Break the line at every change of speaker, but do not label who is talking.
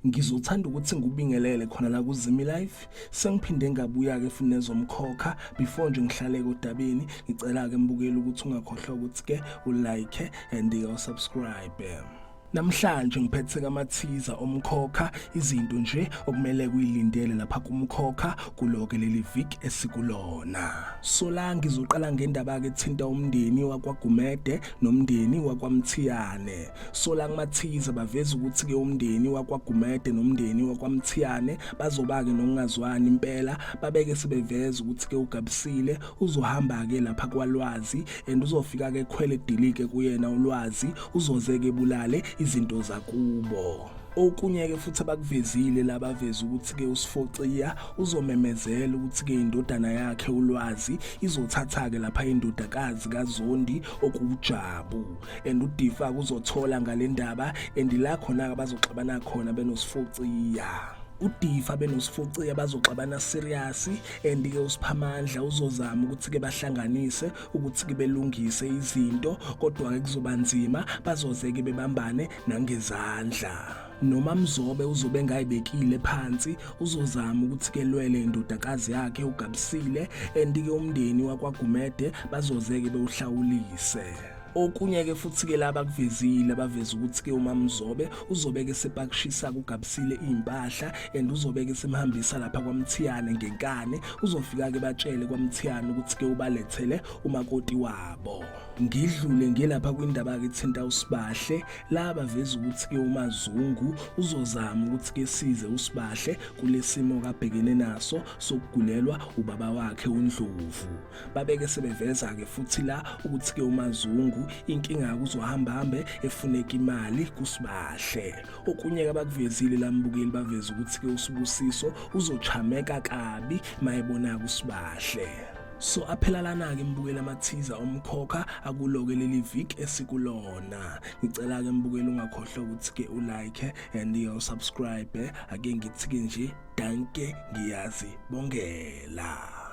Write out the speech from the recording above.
Ngizothanda ukuthi ngikubingelele khona la kuZimi Life. Sengiphinde ngabuya ke futhi nezomkhokha before nje ngihlaleke odabeni. Ngicela ke mbukeli ukuthi ungakhohlwa ukuthi ke ulike and usubscribe. Namhlanje ngiphethe kamathiza omkhokha izinto nje okumele kuyilindele lapha kumkhokha kuloke leli week esikulona. So la ngizoqala ngendaba ke ethinta umndeni wakwaGumede nomndeni wakwaMthiyane. So la kumathiza baveza ukuthi ke umndeni wakwaGumede nomndeni wakwaMthiyane bazoba ke nokungazwani impela, babeke sebeveza ukuthi ke uGabisile uzohamba ke lapha kwaLwazi and uzofika ke khwele dilike kuyena uLwazi uzoze ke bulale izinto zakubo. Okunye ke futhi abakuvezile labaveza ukuthi ke uSifociya uzomemezela ukuthi ke indodana yakhe uLwazi izothatha ke lapha indodakazi kaZondi okuJabu and uDifa uzothola ngalendaba and la khona abazoxabana khona benosifociya. uDifa benosifociya bazoxabana serious and ke uSiphamandla uzozama ukuthi ke bahlanganise ukuthi ke belungise izinto, kodwa ke kuzoba nzima, bazoze ke bebambane nangezandla. Noma Mzobe uzobe ngayibekile phansi uzozama ukuthi ke lwele indodakazi yakhe uGabisile and ke umndeni wakwaGumede bazoze ke bewuhlawulise. Okunye ke futhi ke laba kuvezile baveza ukuthi ke uMamzobe uzobe ke sepakishisa kuGabisile impahla and uzobe ke semhambisa lapha kwaMthiyane ngenkane, uzofika ke batshele kwaMthiyane ukuthi ke ubalethele umakoti wabo. Ngidlule ngelapha kwindaba ke ethinta uSibahle, la baveza ukuthi ke uMazungu uzozama ukuthi ke size uSibahle kulesimo kabhekene naso sokugulelwa ubaba wakhe uNdlovu. Babeke sebeveza ke futhi la ukuthi ke uMazungu inkinga kuzohamba hambe efuneka imali kuSibahle. Okunye ke abakuvezile lambukeli baveza ukuthi ke uSibusiso uzochameka kabi mayebona kuSibahle. So aphelalana ke mbukela amathiza omkhokha akuloke leli week esikulona. Ngicela ke mbukeli ungakhohlwa ukuthi ke ulike and usubscribe. Ake ngithi ke nje danke, ngiyazi bongela.